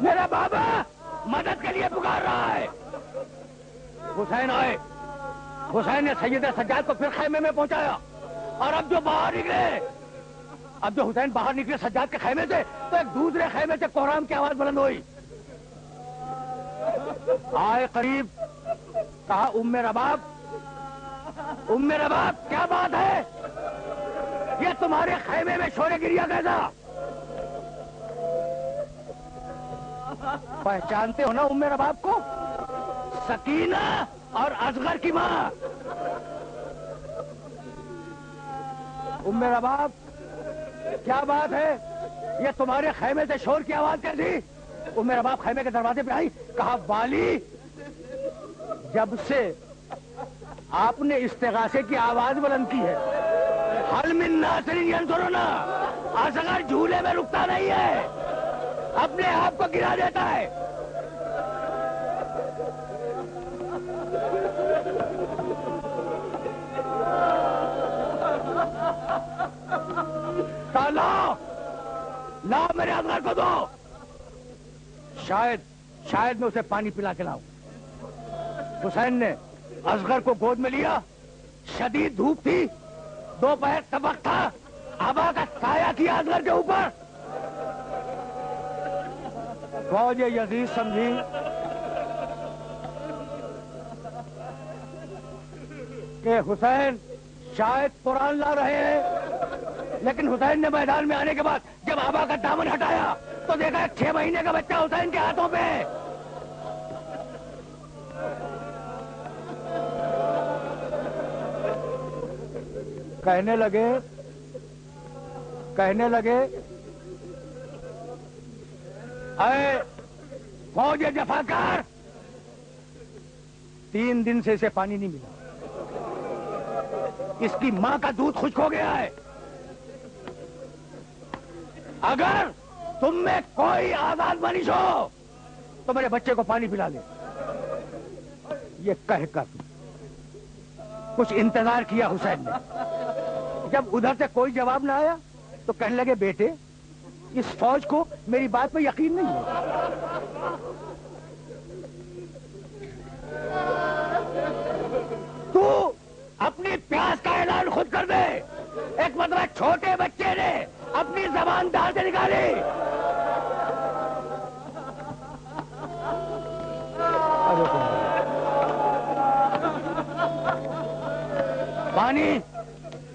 میرا بابا مدد کے لیے پکار رہا ہے. حسین آئے. حسین نے سید سجاد کو پھر خیمے میں پہنچایا. اور اب جو حسین باہر نکلے سجاد کے خیمے سے تو ایک دوسرے خیمے سے کوہرام کی آواز بلند ہوئی. آئے قریب, کہا ام رباب کیا بات ہے؟ یہ تمہارے خیمے میں شور گریا کیسا؟ پہچانتے ہو نا ام رباب کو؟ سکینہ اور اصغر کی ماں. ام رباب کیا بات ہے؟ یہ تمہارے خیمے سے شور کی آواز کیسی؟ ام رباب خیمے کے دروازے پہ آئی, کہا والی جب سے آپ نے استغاثے کی آواز بلند کی ہے, حل من ناصر ینصرنا, اصغر جھولے میں رکتا نہیں ہے, اپنے آپ کو گرا دیتا ہے. لا میرے اصغر کو دو. شاید میں اسے پانی پلا کے لاؤں. حسین نے اصغر کو گود میں لیا. شدید دھوپ تھی, دوپہر کا وقت تھا, ہوا کا سایہ کیا اصغر کے اوپر. فوج یزید سمجھی کہ حسین شاید قرآن لا رہے ہیں, لیکن حسین نے میدان میں آنے کے بعد جب آبا کا دامن ہٹایا تو دیکھا 6 مہینے کا بچہ حسین کے ہاتھوں پہ. کہنے لگے اے فوج جفاکار, 3 دن سے اسے پانی نہیں ملا, اس کی ماں کا دودھ خشک ہو گیا ہے. اگر تم میں کوئی آزاد منش ہو تو میرے بچے کو پانی پلا دے. یہ کہہ کر کچھ انتظار کیا حسین نے. جب ادھر سے کوئی جواب نہ آیا تو کہنے لگے بیٹے اس فوج کو میری بات پہ یقین نہیں ہے. تو اپنی پیاس کا اعلان خود کر دے. ایک مرتبہ چھوٹے بچے نے اپنی زبان دار سے نکالی.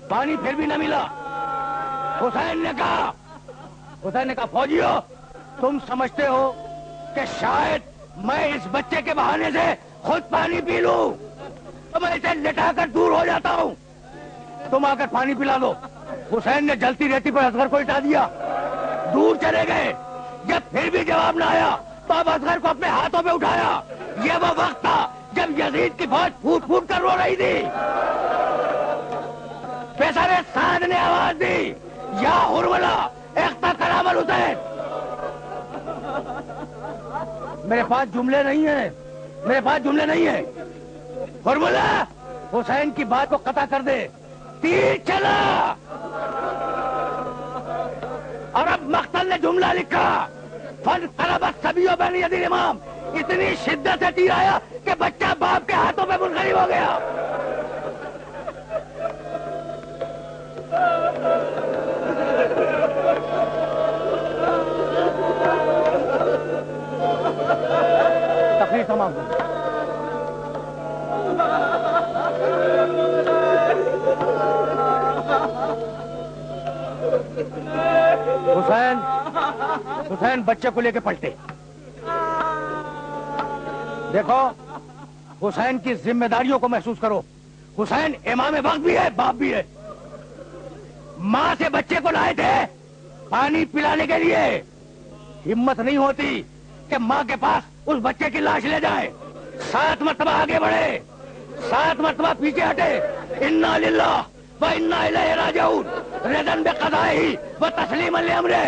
پانی پھر بھی نہ ملا. حسین نے کہا فوجیو تم سمجھتے ہو کہ شاید میں اس بچے کے بہانے سے خود پانی پی لوں تو میں اسے لٹا کر دور ہو جاتا ہوں, تم آ کر پانی پلا دو. حسین نے جلتی ریتی پر اصغر کو لٹا دیا, دور چلے گئے. جب پھر بھی جواب نہ آیا تو اب اصغر کو اپنے ہاتھوں پہ اٹھایا. یہ وہ وقت تھا جب یزید کی فوج پھوٹ پھوٹ کر رو رہی تھی. پیسر سعد نے آواز دی, یا حرملہ اختہ کلام الحسین. میرے پاس جملے نہیں ہیں. حرملہ حسین کی بات کو قطع کر دے. تیر چلا. اور اب مقتل نے جملہ لکھا, فن طلبت سبیوں بین یدی امام. اتنی شدت سے تیر آیا کہ بچہ باپ کے ہاتھوں پہ منقلب ہو گیا. تقریر تمام. حسین بچے کو لے کے پلٹے. دیکھو حسین کی ذمہ داریوں کو محسوس کرو. حسین امام وقت بھی ہے, باپ بھی ہے. ماں سے بچے کو لائے تھے پانی پلانے کے لیے. ہمت نہیں ہوتی کہ ماں کے پاس اس بچے کی لاش لے جائے. 7 مرتبہ آگے بڑھے, 7 مرتبہ پیچھے ہٹے. انا للہ و انا الیہ راجعون, رضا بقضائہ و تسلیما لامرہ.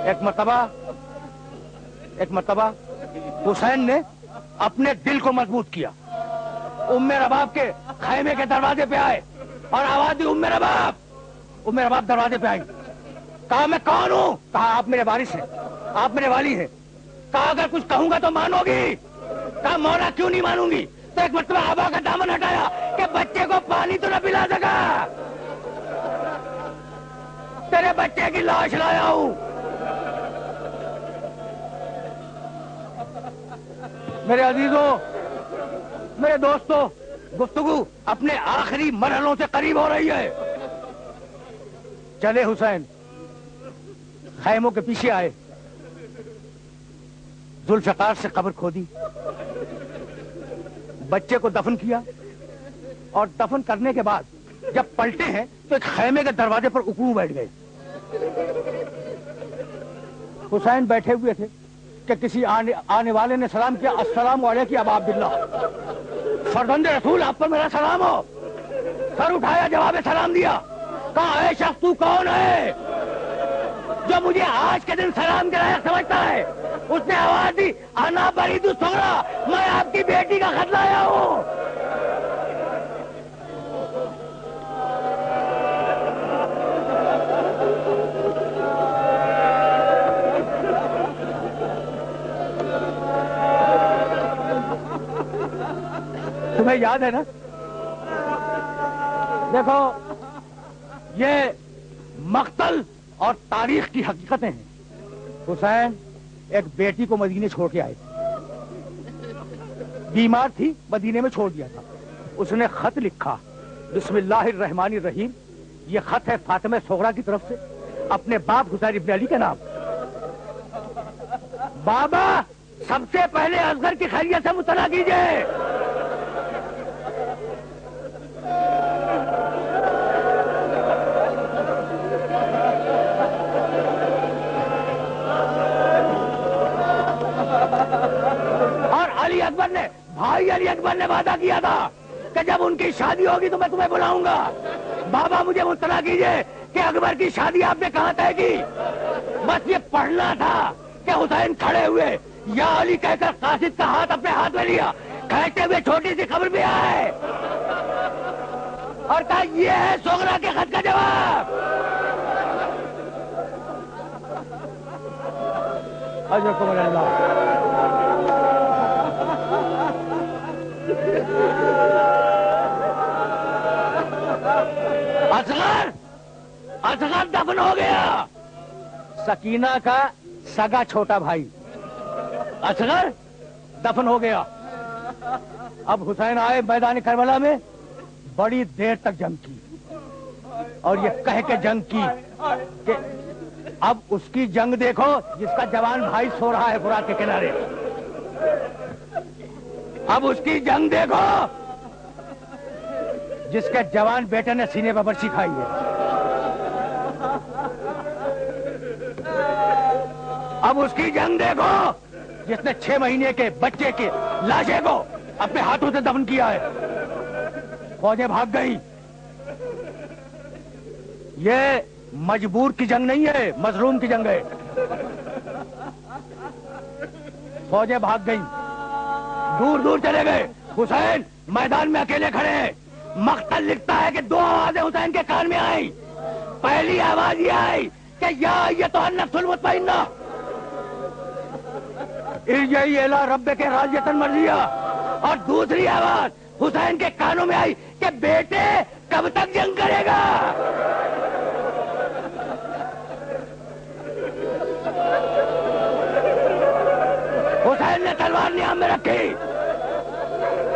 ایک مرتبہ حسین نے اپنے دل کو مضبوط کیا. ام رباب کے خیمے کے دروازے پہ آئے اور آواز دی ام رباب دروازے پہ آئی. کہا میں کون ہوں؟ کہا آپ میرے وارث ہیں، آپ میرے والی ہیں۔ کہا اگر کچھ کہوں گا تو مانو گی؟ کہا مولا کیوں نہیں مانوں گی؟ تو ایک مرتبہ آبا کا دامن ہٹایا کہ بچے کو پانی تو نہ پلا سکا، تیرے بچے کی لاش لایا ہوں۔ میرے عزیزوں، میرے دوستوں، گفتگو اپنے آخری مرحلوں سے قریب ہو رہی ہے۔ چلے حسین خیموں کے پیچھے آئے، ذوالفقار سے قبر کھودی، بچے کو دفن کیا، اور دفن کرنے کے بعد جب پلٹے ہیں تو ایک خیمے کے دروازے پر اکڑو بیٹھ گئے۔ حسین بیٹھے ہوئے تھے کہ کسی آنے والے نے سلام کیا، السلام علیکم ابا عبداللہ، فرزند رسول آپ پر میرا سلام ہو۔ سر اٹھایا، جواب سلام دیا، کہا اے شخص تو کون ہے جو مجھے آج کے دن سلام کے لائق سمجھتا ہے؟ اس نے آواز دی، انا برید الصغریٰ، میں آپ کی بیٹی کا خط لایا ہوں۔ تمہیں یاد ہے نا؟ دیکھو یہ مقتل اور تاریخ کی حقیقتیں ہیں۔ حسین ایک بیٹی کو مدینے چھوڑ کے آئے تھے، بیمار تھی، مدینے میں چھوڑ دیا تھا۔ اس نے خط لکھا، بسم اللہ الرحمن الرحیم، یہ خط ہے فاطمہ صغریٰ کی طرف سے اپنے باپ حسین ابن علی کے نام۔ بابا سب سے پہلے اصغر کی خیریت سے مطلع کیجئے۔ علی اکبر نے، بھائی علی اکبر نے وعدہ کیا تھا کہ جب ان کی شادی ہوگی تو میں تمہیں بلاؤں گا۔ بابا مجھے مطلع کیجئے کہ اکبر کی شادی آپ نے کہاں طے کی؟ بس یہ پڑھنا تھا کہ حسین کھڑے ہوئے، یا علی کہہ کر قاصد کا ہاتھ اپنے ہاتھ میں لیا، کہتے ہوئے چھوٹی سی خبر بھی آئے اور کہا یہ ہے صغریٰ کے خط کا جواب۔ اجرکم اللہ۔ اصغر دفن ہو گیا، سکینہ کا سگا چھوٹا بھائی اصغر دفن ہو گیا۔ اب حسین آئے میدان کربلا میں، بڑی دیر تک جنگ کی، اور یہ کہہ کے جنگ کی کہ اب اس کی جنگ دیکھو جس کا جوان بھائی سو رہا ہے فرات کے کنارے، اب اس کی جنگ دیکھو جس کے جوان بیٹے نے سینے پر برچی کھائی ہے، اب اس کی جنگ دیکھو جس نے 6 مہینے کے بچے کے لاشے کو اپنے ہاتھوں سے دفن کیا ہے۔ فوجیں بھاگ گئی۔ یہ مجبور کی جنگ نہیں ہے، مظلوم کی جنگ ہے۔ فوجیں بھاگ گئی، دور دور چلے گئے، حسین میدان میں اکیلے کھڑے ہیں۔ مقتل لکھتا ہے کہ 2 آوازیں حسین کے کان میں آئیں۔ پہلی آواز یہ آئی کہ یا ایتھا النفس المطمئنہ ارجعی الی ربک راضیۃ مرضیہ، اور دوسری آواز حسین کے کانوں میں آئی کہ بیٹے کب تک جنگ کرے گا؟ حسین نے تلوار نیام میں رکھی،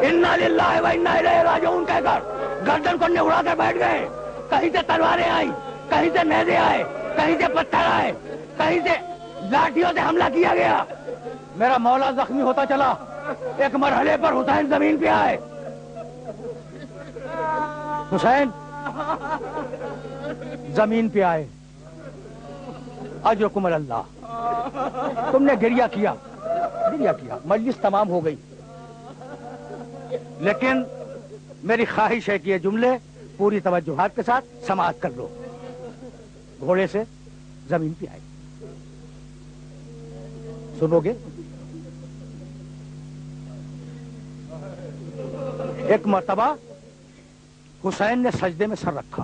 انا للہ و انا الیہ راجعون کہہ کر گردن کو اڑا کر بیٹھ گئے۔ کہیں سے تلواریں آئیں، کہیں سے نیزے آئے، کہیں سے پتھر آئے، کہیں سے لاٹھیوں سے حملہ کیا گیا۔ میرا مولا زخمی ہوتا چلا، ایک مرحلے پر حسین زمین پہ آئے۔ حسین زمین پہ آئے، اجرکم اللہ، تم نے گریہ کیا، مجلس تمام ہو گئی، لیکن میری خواہش ہے کہ یہ جملے پوری توجہات کے ساتھ سماعت کر لو۔ گھوڑے سے زمین پہ آئے، سنو گے؟ ایک مرتبہ حسین نے سجدے میں سر رکھا،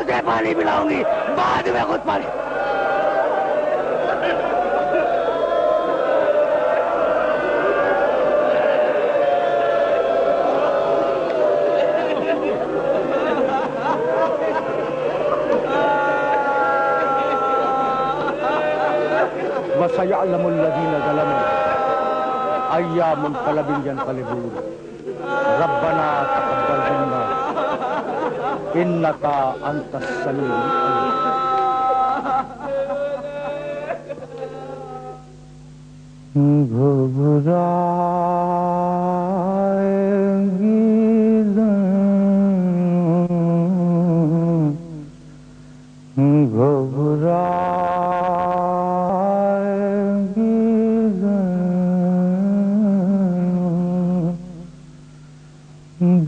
اسے پانی پلاؤں گی، بعد میں خود پانی. وَسَيَعْلَمُ الَّذِينَ ظَلَمُوا أَيَّ مُنقَلَبٍ يَنقَلِبُونَ رَبَّنَا تَقَبَّلْ مِنَّا إِنَّكَ أَنْتَ السَّمِيعُ الْعَلِيمُ. گھبرائیں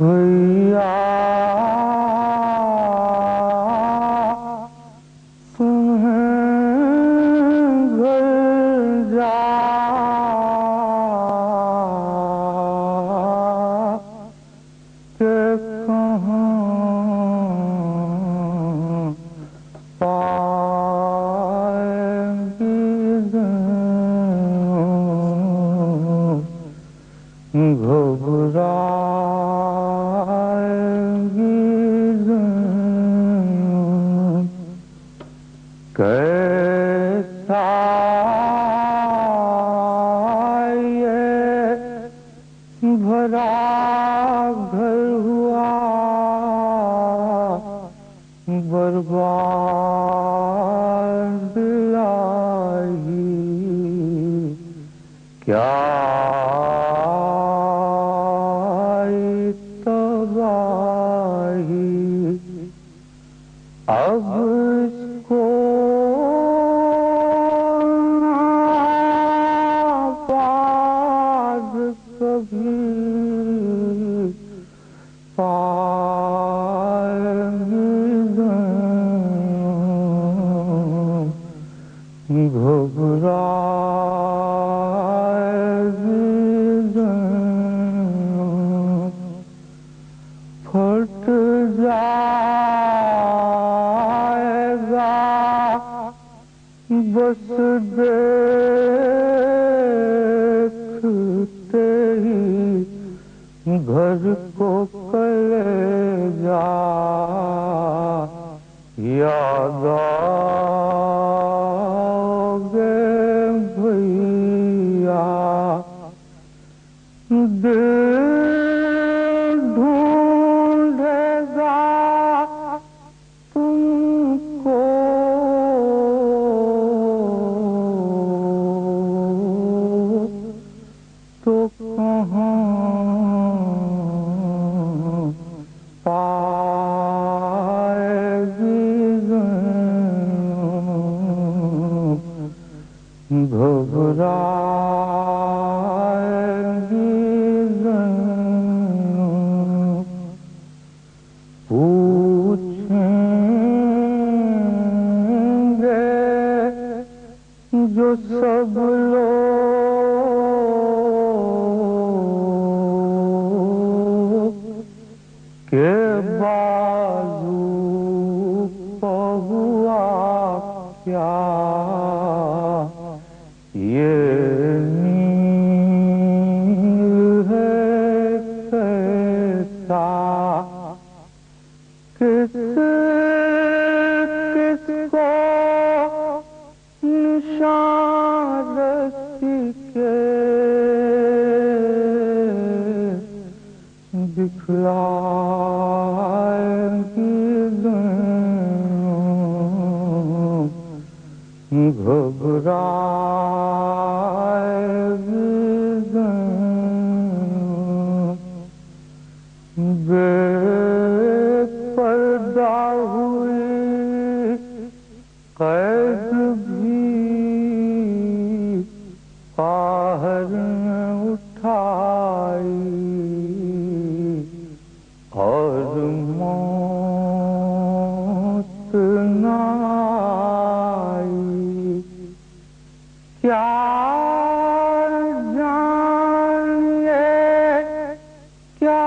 بھیا تمہیں گھر جا کے کہاں پائیں گی گھبرا کیسا یہ بھرا گھر ہوا برباد لائی کیا تباہی اب کو بعد کبھی پائیں گے گھبرائیں پھٹ جائے گا بس دیکھتے ہی گھر کو کلیجا یاد آؤگے بھیا دل ڈھونڈے گا تم کو تو کہاں پائے گی گھبرائیں گی پوچھیں گے جو سب لوگ کے بازو کو ہوا کیا یہ نیل ہے کیسا کس کس کو نشان رسی کے دکھلائیں گی گھبرائیں گی بے پردہ ہوئی قید بھی قہر اٹھائی اور موت نہ آئی کیا جانیے کیا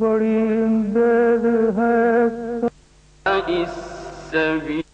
بڑی دیر ہے السبيل